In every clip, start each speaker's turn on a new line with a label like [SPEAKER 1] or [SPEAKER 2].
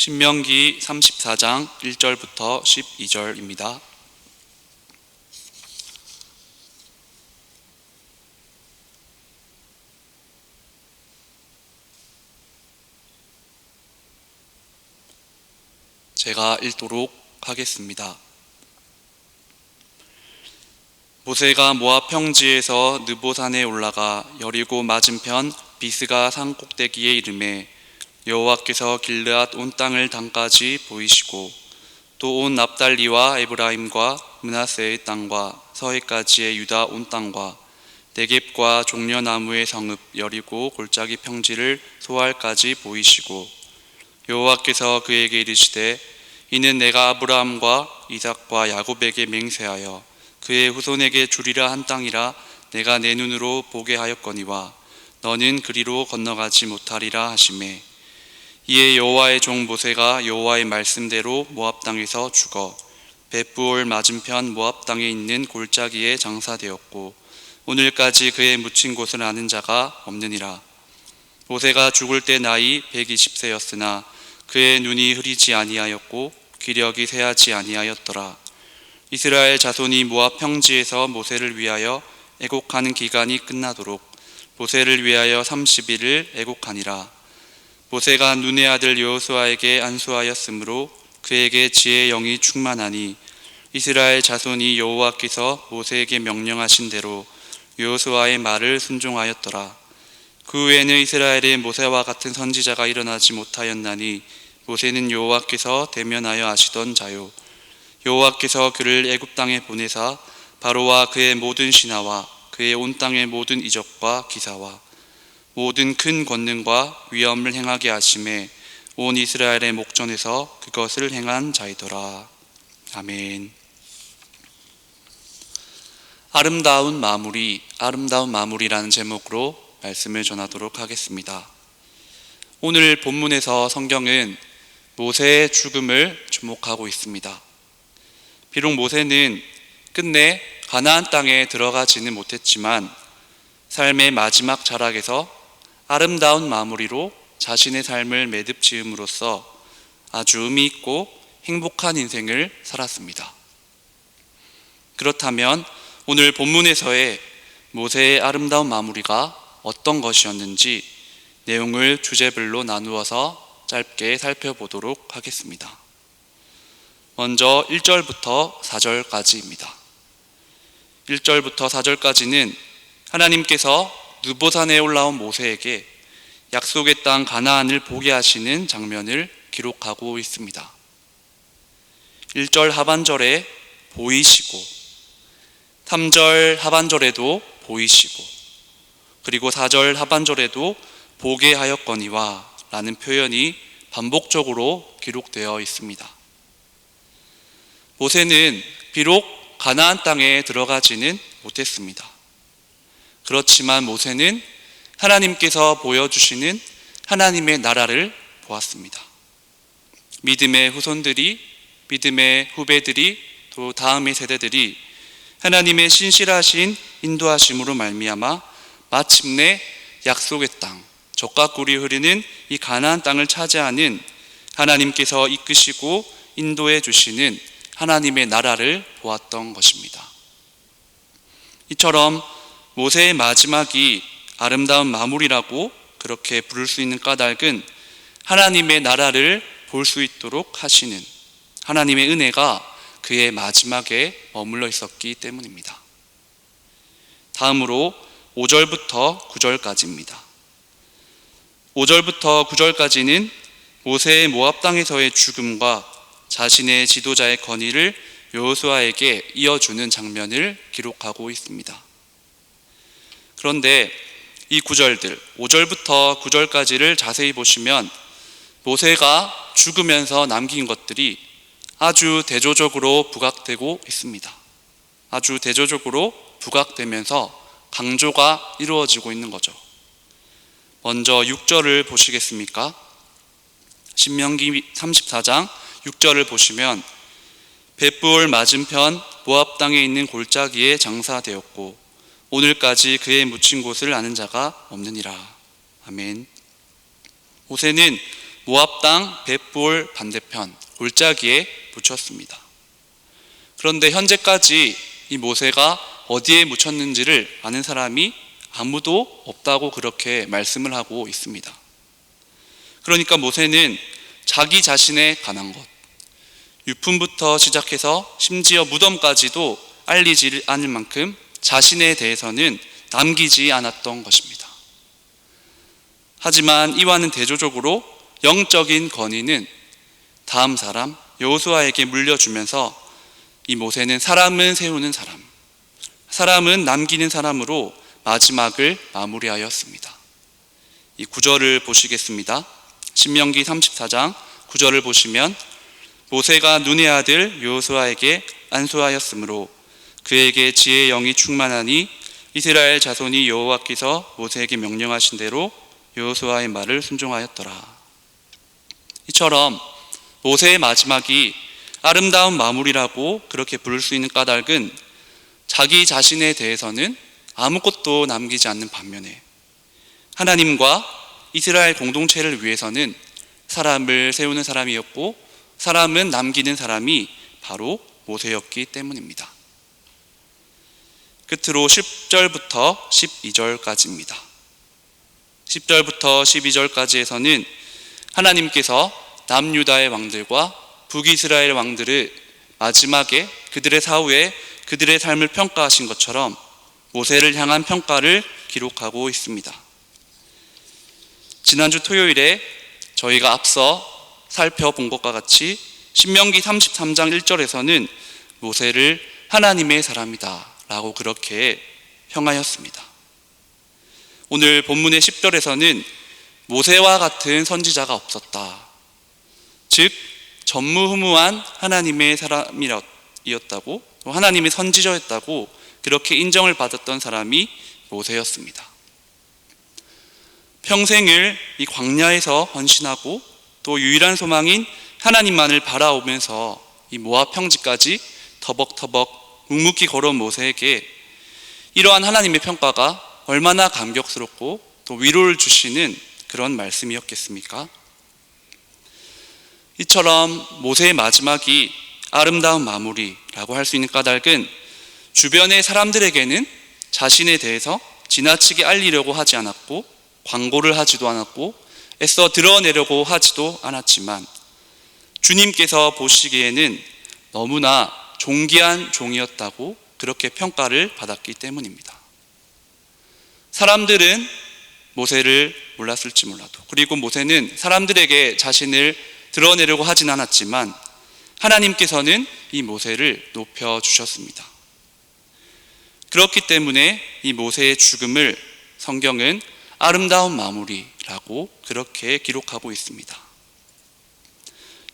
[SPEAKER 1] 신명기 34장 1절부터 12절입니다. 제가 읽도록 하겠습니다. 모세가 모압 평지에서 느보산에 올라가 여리고 맞은편 비스가 산 꼭대기에 이르매 여호와께서 길르앗 온 땅을 단까지 보이시고 또 온 납달리와 에브라임과 므낫세의 땅과 서해까지의 유다 온 땅과 네겝과 종려나무의 성읍 여리고 골짜기 평지를 소알까지 보이시고 여호와께서 그에게 이르시되 이는 내가 아브라함과 이삭과 야곱에게 맹세하여 그의 후손에게 주리라 한 땅이라 내가 내 눈으로 보게 하였거니와 너는 그리로 건너가지 못하리라 하시매 이에 여호와의 종 모세가 여호와의 말씀대로 모압 땅에서 죽어 벳부올 맞은편 모압 땅에 있는 골짜기에 장사되었고 오늘까지 그의 묻힌 곳을 아는 자가 없느니라. 모세가 죽을 때 나이 120세였으나 그의 눈이 흐리지 아니하였고 기력이 쇠하지 아니하였더라. 이스라엘 자손이 모압 평지에서 모세를 위하여 애곡하는 기간이 끝나도록 모세를 위하여 30일을 애곡하니라. 모세가 눈의 아들 여호수아에게 안수하였으므로 그에게 지혜의 영이 충만하니 이스라엘 자손이 여호와께서 모세에게 명령하신 대로 여호수아의 말을 순종하였더라. 그 후에는 이스라엘에 모세와 같은 선지자가 일어나지 못하였나니 모세는 여호와께서 대면하여 아시던 자요 여호와께서 그를 애굽 땅에 보내사 바로와 그의 모든 신하와 그의 온 땅의 모든 이적과 기사와 모든 큰 권능과 위엄을 행하게 하심에 온 이스라엘의 목전에서 그것을 행한 자이더라. 아멘. 아름다운 마무리라는 제목으로 말씀을 전하도록 하겠습니다. 오늘 본문에서 성경은 모세의 죽음을 주목하고 있습니다. 비록 모세는 끝내 가나안 땅에 들어가지는 못했지만 삶의 마지막 자락에서 아름다운 마무리로 자신의 삶을 매듭 지음으로써 아주 의미 있고 행복한 인생을 살았습니다. 그렇다면 오늘 본문에서의 모세의 아름다운 마무리가 어떤 것이었는지 내용을 주제별로 나누어서 짧게 살펴보도록 하겠습니다. 먼저 1절부터 4절까지입니다. 1절부터 4절까지는 하나님께서 느보산에 올라온 모세에게 약속의 땅 가나안을 보게 하시는 장면을 기록하고 있습니다. 1절 하반절에 보이시고 3절 하반절에도 보이시고 그리고 4절 하반절에도 보게 하였거니와 라는 표현이 반복적으로 기록되어 있습니다. 모세는 비록 가나안 땅에 들어가지는 못했습니다. 그렇지만 모세는 하나님께서 보여주시는 하나님의 나라를 보았습니다. 믿음의 후손들이, 믿음의 후배들이, 또 다음의 세대들이 하나님의 신실하신 인도하심으로 말미암아 마침내 약속의 땅, 젖과 꿀이 흐르는 이 가나안 땅을 차지하는 하나님께서 이끄시고 인도해 주시는 하나님의 나라를 보았던 것입니다. 이처럼 모세의 마지막이 아름다운 마무리라고 그렇게 부를 수 있는 까닭은 하나님의 나라를 볼 수 있도록 하시는 하나님의 은혜가 그의 마지막에 머물러 있었기 때문입니다. 다음으로 5절부터 9절까지입니다. 5절부터 9절까지는 모세의 모압 땅에서의 죽음과 자신의 지도자의 건의를 여호수아에게 이어주는 장면을 기록하고 있습니다. 그런데 이 구절들 5절부터 9절까지를 자세히 보시면 모세가 죽으면서 남긴 것들이 아주 대조적으로 부각되고 있습니다. 아주 대조적으로 부각되면서 강조가 이루어지고 있는 거죠. 먼저 6절을 보시겠습니까? 신명기 34장 6절을 보시면 벳부올 맞은편 모압 땅에 있는 골짜기에 장사되었고 오늘까지 그의 묻힌 곳을 아는 자가 없느니라. 아멘. 모세는 모압 땅 벳볼 반대편 골짜기에 묻혔습니다. 그런데 현재까지 이 모세가 어디에 묻혔는지를 아는 사람이 아무도 없다고 그렇게 말씀을 하고 있습니다. 그러니까 모세는 자기 자신에 관한 것, 유품부터 시작해서 심지어 무덤까지도 알리지 않을 만큼 자신에 대해서는 남기지 않았던 것입니다. 하지만 이와는 대조적으로 영적인 권위는 다음 사람 여호수아에게 물려주면서 이 모세는 사람은 세우는 사람, 사람은 남기는 사람으로 마지막을 마무리하였습니다. 이 구절을 보시겠습니다. 신명기 34장 9절을 보시면 모세가 눈의 아들 여호수아에게 안수하였으므로 그에게 지혜의 영이 충만하니 이스라엘 자손이 여호와께서 모세에게 명령하신 대로 여호수아의 말을 순종하였더라. 이처럼 모세의 마지막이 아름다운 마무리라고 그렇게 부를 수 있는 까닭은 자기 자신에 대해서는 아무것도 남기지 않는 반면에 하나님과 이스라엘 공동체를 위해서는 사람을 세우는 사람이었고 사람은 남기는 사람이 바로 모세였기 때문입니다. 끝으로 10절부터 12절까지입니다. 10절부터 12절까지에서는 하나님께서 남유다의 왕들과 북이스라엘 왕들을 마지막에 그들의 사후에 그들의 삶을 평가하신 것처럼 모세를 향한 평가를 기록하고 있습니다. 지난주 토요일에 저희가 앞서 살펴본 것과 같이 신명기 33장 1절에서는 모세를 하나님의 사람이다 라고 그렇게 평하였습니다. 오늘 본문의 10절에서는 모세와 같은 선지자가 없었다, 즉 전무후무한 하나님의 사람이었다고, 또 하나님의 선지자였다고 그렇게 인정을 받았던 사람이 모세였습니다. 평생을 이 광야에서 헌신하고 또 유일한 소망인 하나님만을 바라오면서 이 모압 평지까지 터벅터벅 묵묵히 걸어온 모세에게 이러한 하나님의 평가가 얼마나 감격스럽고 또 위로를 주시는 그런 말씀이었겠습니까? 이처럼 모세의 마지막이 아름다운 마무리라고 할 수 있는 까닭은 주변의 사람들에게는 자신에 대해서 지나치게 알리려고 하지 않았고 광고를 하지도 않았고 애써 드러내려고 하지도 않았지만 주님께서 보시기에는 너무나 존귀한 종이었다고 그렇게 평가를 받았기 때문입니다. 사람들은 모세를 몰랐을지 몰라도, 그리고 모세는 사람들에게 자신을 드러내려고 하진 않았지만 하나님께서는 이 모세를 높여주셨습니다. 그렇기 때문에 이 모세의 죽음을 성경은 아름다운 마무리라고 그렇게 기록하고 있습니다.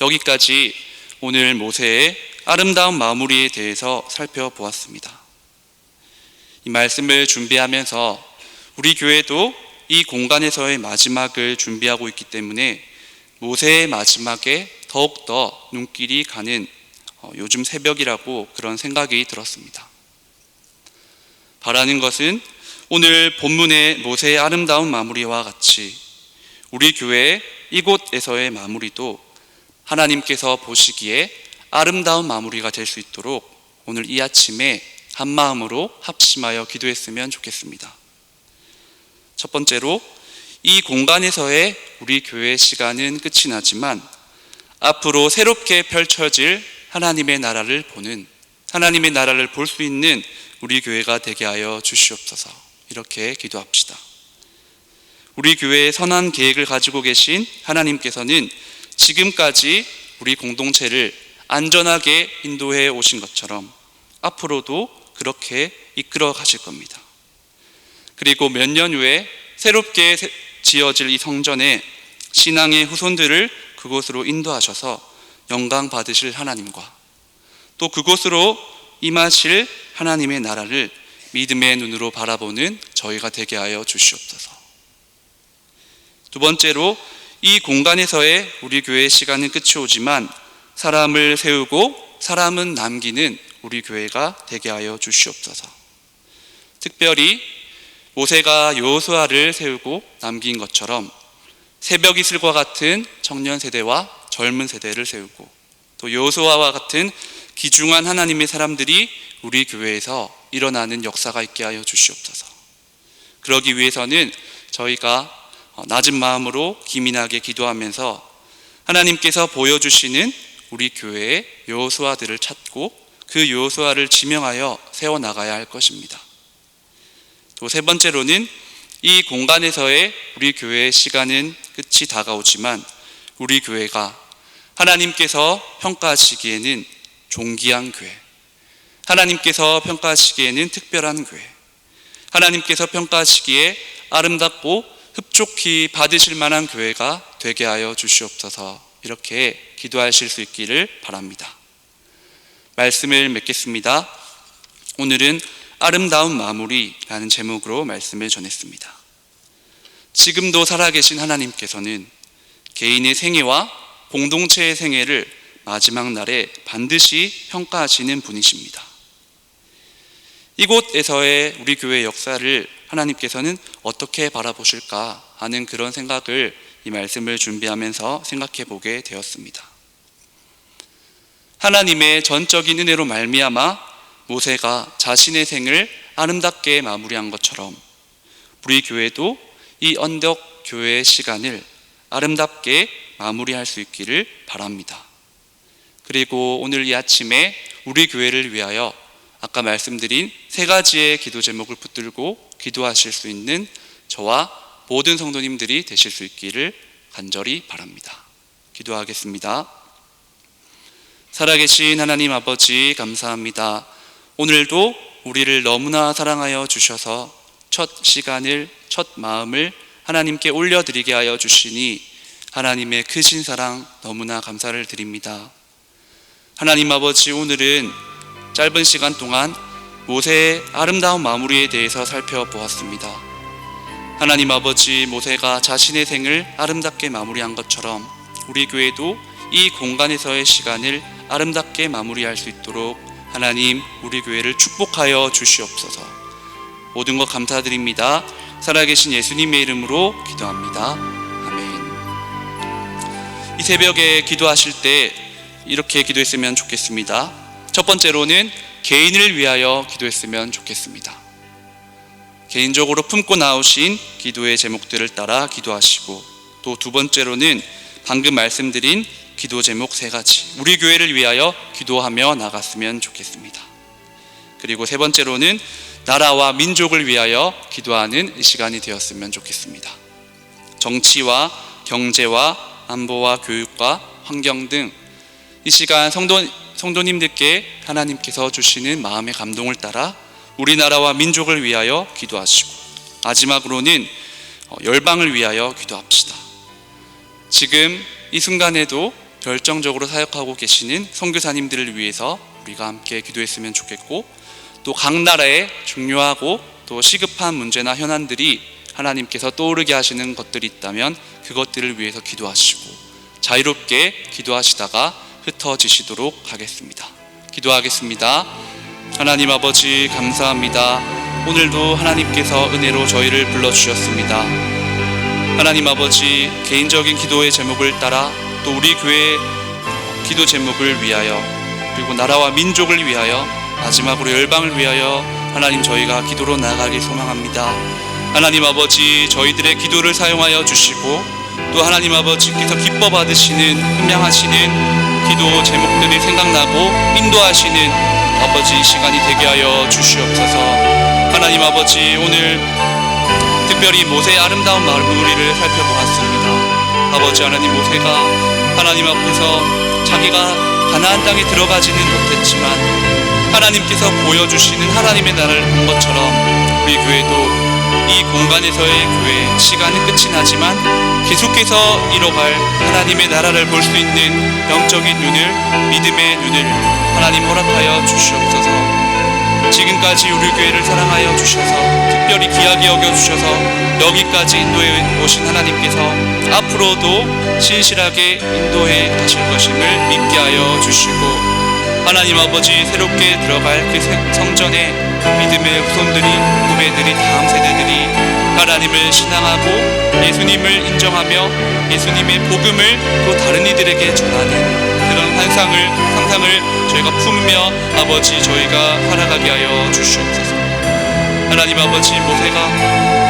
[SPEAKER 1] 여기까지 오늘 모세의 아름다운 마무리에 대해서 살펴보았습니다. 이 말씀을 준비하면서 우리 교회도 이 공간에서의 마지막을 준비하고 있기 때문에 모세의 마지막에 더욱더 눈길이 가는 요즘 새벽이라고 그런 생각이 들었습니다. 바라는 것은 오늘 본문의 모세의 아름다운 마무리와 같이 우리 교회의 이곳에서의 마무리도 하나님께서 보시기에 아름다운 마무리가 될 수 있도록 오늘 이 아침에 한마음으로 합심하여 기도했으면 좋겠습니다. 첫 번째로 이 공간에서의 우리 교회의 시간은 끝이 나지만 앞으로 새롭게 펼쳐질 하나님의 나라를 보는, 하나님의 나라를 볼 수 있는 우리 교회가 되게 하여 주시옵소서. 이렇게 기도합시다. 우리 교회의 선한 계획을 가지고 계신 하나님께서는 지금까지 우리 공동체를 안전하게 인도해 오신 것처럼 앞으로도 그렇게 이끌어 가실 겁니다. 그리고 몇 년 후에 새롭게 지어질 이 성전에 신앙의 후손들을 그곳으로 인도하셔서 영광 받으실 하나님과 또 그곳으로 임하실 하나님의 나라를 믿음의 눈으로 바라보는 저희가 되게 하여 주시옵소서. 두 번째로 이 공간에서의 우리 교회의 시간은 끝이 오지만 사람을 세우고 사람은 남기는 우리 교회가 되게 하여 주시옵소서. 특별히 모세가 여호수아를 세우고 남긴 것처럼 새벽 이슬과 같은 청년 세대와 젊은 세대를 세우고 또 여호수아와 같은 귀중한 하나님의 사람들이 우리 교회에서 일어나는 역사가 있게 하여 주시옵소서. 그러기 위해서는 저희가 낮은 마음으로 기민하게 기도하면서 하나님께서 보여주시는 우리 교회의 여호수아들을 찾고 그 여호수아를 지명하여 세워나가야 할 것입니다. 또 세 번째로는 이 공간에서의 우리 교회의 시간은 끝이 다가오지만 우리 교회가 하나님께서 평가하시기에는 존귀한 교회, 하나님께서 평가하시기에는 특별한 교회, 하나님께서 평가하시기에 아름답고 흡족히 받으실 만한 교회가 되게 하여 주시옵소서. 이렇게 기도하실 수 있기를 바랍니다. 말씀을 맺겠습니다. 오늘은 아름다운 마무리라는 제목으로 말씀을 전했습니다. 지금도 살아계신 하나님께서는 개인의 생애와 공동체의 생애를 마지막 날에 반드시 평가하시는 분이십니다. 이곳에서의 우리 교회의 역사를 하나님께서는 어떻게 바라보실까 하는 그런 생각을 이 말씀을 준비하면서 생각해 보게 되었습니다. 하나님의 전적인 은혜로 말미암아 모세가 자신의 생을 아름답게 마무리한 것처럼 우리 교회도 이 언덕 교회의 시간을 아름답게 마무리할 수 있기를 바랍니다. 그리고 오늘 이 아침에 우리 교회를 위하여 아까 말씀드린 세 가지의 기도 제목을 붙들고 기도하실 수 있는 저와 모든 성도님들이 되실 수 있기를 간절히 바랍니다. 기도하겠습니다. 살아계신 하나님 아버지, 감사합니다. 오늘도 우리를 너무나 사랑하여 주셔서 첫 시간을, 첫 마음을 하나님께 올려드리게 하여 주시니 하나님의 크신 사랑 너무나 감사를 드립니다. 하나님 아버지, 오늘은 짧은 시간 동안 모세의 아름다운 마무리에 대해서 살펴보았습니다. 하나님 아버지, 모세가 자신의 생을 아름답게 마무리한 것처럼 우리 교회도 이 공간에서의 시간을 아름답게 마무리할 수 있도록 하나님, 우리 교회를 축복하여 주시옵소서. 모든 것 감사드립니다. 살아계신 예수님의 이름으로 기도합니다. 아멘. 이 새벽에 기도하실 때 이렇게 기도했으면 좋겠습니다. 첫 번째로는 개인을 위하여 기도했으면 좋겠습니다. 개인적으로 품고 나오신 기도의 제목들을 따라 기도하시고, 또 두 번째로는 방금 말씀드린 기도 제목 세 가지, 우리 교회를 위하여 기도하며 나갔으면 좋겠습니다. 그리고 세 번째로는 나라와 민족을 위하여 기도하는 이 시간이 되었으면 좋겠습니다. 정치와 경제와 안보와 교육과 환경 등 이 시간 성도님들께 하나님께서 주시는 마음의 감동을 따라 우리나라와 민족을 위하여 기도하시고, 마지막으로는 열방을 위하여 기도합시다. 지금 이 순간에도 결정적으로 사역하고 계시는 선교사님들을 위해서 우리가 함께 기도했으면 좋겠고, 또 각 나라의 중요하고 또 시급한 문제나 현안들이 하나님께서 떠오르게 하시는 것들이 있다면 그것들을 위해서 기도하시고 자유롭게 기도하시다가 흩어지시도록 하겠습니다. 기도하겠습니다. 하나님 아버지, 감사합니다. 오늘도 하나님께서 은혜로 저희를 불러주셨습니다. 하나님 아버지, 개인적인 기도의 제목을 따라 또 우리 교회의 기도 제목을 위하여, 그리고 나라와 민족을 위하여, 마지막으로 열방을 위하여 하나님, 저희가 기도로 나아가길 소망합니다. 하나님 아버지, 저희들의 기도를 사용하여 주시고 또 하나님 아버지께서 기뻐 받으시는, 흠양하시는 기도 제목들이 생각나고 인도하시는 아버지 시간이 되게 하여 주시옵소서. 하나님 아버지, 오늘 특별히 모세의 아름다운 마무리를 살펴보았습니다. 아버지 하나님, 모세가 하나님 앞에서 자기가 가나안 땅에 들어가지는 못했지만 하나님께서 보여주시는 하나님의 나라를 본 것처럼 우리 교회도 이 공간에서의 교회 시간은 끝이 나지만 계속해서 이뤄갈 하나님의 나라를 볼 수 있는 영적인 눈을, 믿음의 눈을 하나님 허락하여 주시옵소서. 지금까지 우리 교회를 사랑하여 주셔서, 특별히 귀하게 여겨주셔서 여기까지 인도해 오신 하나님께서 앞으로도 신실하게 인도해 가실 것임을 믿게 하여 주시고, 하나님 아버지, 새롭게 들어갈 그 성전에 믿음의 후손들이, 후배들이, 다음 세대들이 하나님을 신앙하고 예수님을 인정하며 예수님의 복음을 또 다른 이들에게 전하는 그런 상상을 저희가 품으며 아버지 저희가 살아가게 하여 주시옵소서. 하나님 아버지, 모세가